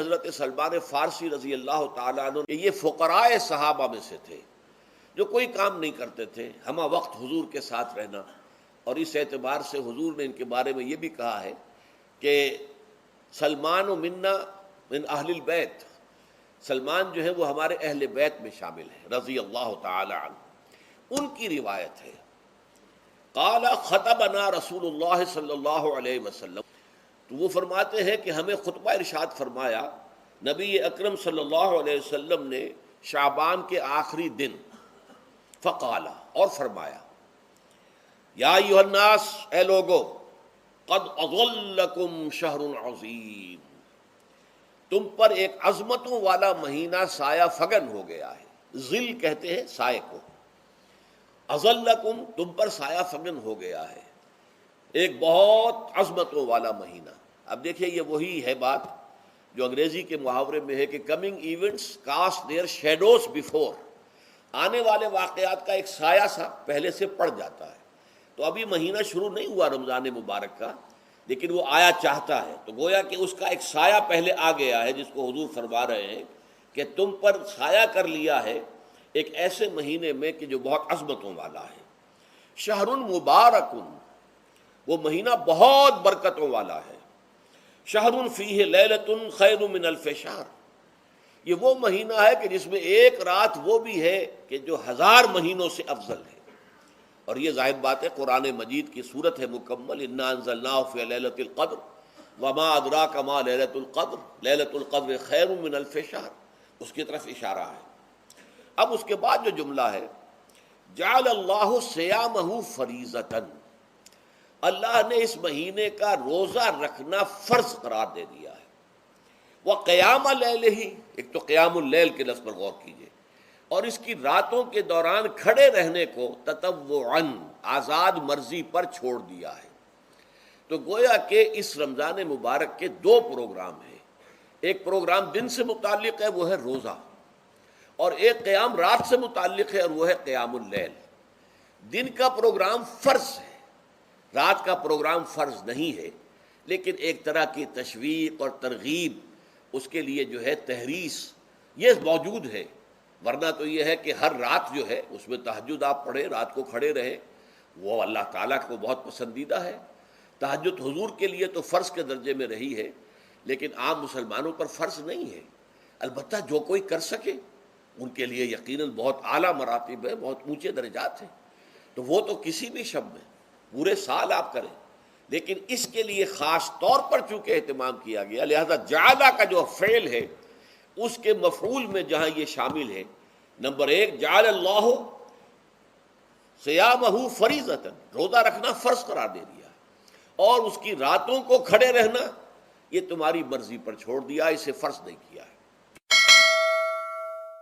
حضرت سلمان فارسی رضی اللہ تعالیٰ عنہ یہ فقراء صحابہ میں سے تھے جو کوئی کام نہیں کرتے تھے، ہمہ وقت حضور کے ساتھ رہنا، اور اس اعتبار سے حضور نے ان کے بارے میں یہ بھی کہا ہے کہ سلمان و منا من اہل البیت، سلمان جو ہے وہ ہمارے اہل بیت میں شامل ہے رضی اللہ تعالی عنہ۔ ان کی روایت ہے قال خطبنا رسول اللہ صلی اللہ علیہ وسلم، تو وہ فرماتے ہیں کہ ہمیں خطبہ ارشاد فرمایا نبی اکرم صلی اللہ علیہ وسلم نے شعبان کے آخری دن، فقال، اور فرمایا یا ایھا الناس، اے لوگو، قد اظلکم شہر عظیم، تم پر ایک عظمتوں والا مہینہ سایہ فگن ہو گیا ہے۔ ظل کہتے ہیں سائے کو، اظلکم تم پر سایہ فگن ہو گیا ہے، ایک بہت عظمتوں والا مہینہ۔ اب دیکھیں یہ وہی ہے بات جو انگریزی کے محاورے میں ہے کہ coming events cast their shadows before, آنے والے واقعات کا ایک سایہ سا پہلے سے پڑ جاتا ہے۔ تو ابھی مہینہ شروع نہیں ہوا رمضان مبارک کا، لیکن وہ آیا چاہتا ہے، تو گویا کہ اس کا ایک سایہ پہلے آ گیا ہے، جس کو حضور فرما رہے ہیں کہ تم پر سایہ کر لیا ہے ایک ایسے مہینے میں کہ جو بہت عظمتوں والا ہے۔ شہر مبارک، وہ مہینہ بہت برکتوں والا ہے۔ شہر فیہ لیلۃ خیر من الف شہر، یہ وہ مہینہ ہے کہ جس میں ایک رات وہ بھی ہے کہ جو 1000 مہینوں سے افضل ہے۔ اور یہ ظاہر بات ہے قرآن مجید کی صورت ہے مکمل، انا انزلناہ فی لیلۃ القدر وما ادراک ما لیلۃ القدر لیلۃ القدر خیر من الف شہر، اس کی طرف اشارہ ہے۔ اب اس کے بعد جو جملہ ہے جعل اللہ صیامہ فریضۃ، اللہ نے اس مہینے کا روزہ رکھنا فرض قرار دے دیا ہے۔ وقیام لیلہ، ایک تو قیام اللیل کے لفظ پر غور کیجیے، اور اس کی راتوں کے دوران کھڑے رہنے کو تطوعاً، آزاد مرضی پر چھوڑ دیا ہے۔ تو گویا کہ اس رمضان مبارک کے 2 پروگرام ہیں، ایک پروگرام دن سے متعلق ہے وہ ہے روزہ، اور ایک قیام رات سے متعلق ہے اور وہ ہے قیام اللیل۔ دن کا پروگرام فرض ہے، رات کا پروگرام فرض نہیں ہے، لیکن ایک طرح کی تشویق اور ترغیب، اس کے لیے جو ہے تحریص، یہ موجود ہے۔ ورنہ تو یہ ہے کہ ہر رات جو ہے اس میں تہجد آپ پڑھیں، رات کو کھڑے رہیں، وہ اللہ تعالیٰ کو بہت پسندیدہ ہے۔ تہجد حضور کے لیے تو فرض کے درجے میں رہی ہے، لیکن عام مسلمانوں پر فرض نہیں ہے۔ البتہ جو کوئی کر سکے ان کے لیے یقیناً بہت اعلیٰ مراتب ہے، بہت اونچے درجات ہیں، تو وہ تو کسی بھی شب میں پورے سال آپ کریں، لیکن اس کے لیے خاص طور پر چونکہ اہتمام کیا گیا، لہذا جعلہ کا جو فعل ہے اس کے مفعول میں جہاں یہ شامل ہے، نمبر 1 جعل اللہ صیامہ فریضۃ، روزہ رکھنا فرض قرار دے دیا، اور اس کی راتوں کو کھڑے رہنا یہ تمہاری مرضی پر چھوڑ دیا، اسے فرض نہیں کیا ہے۔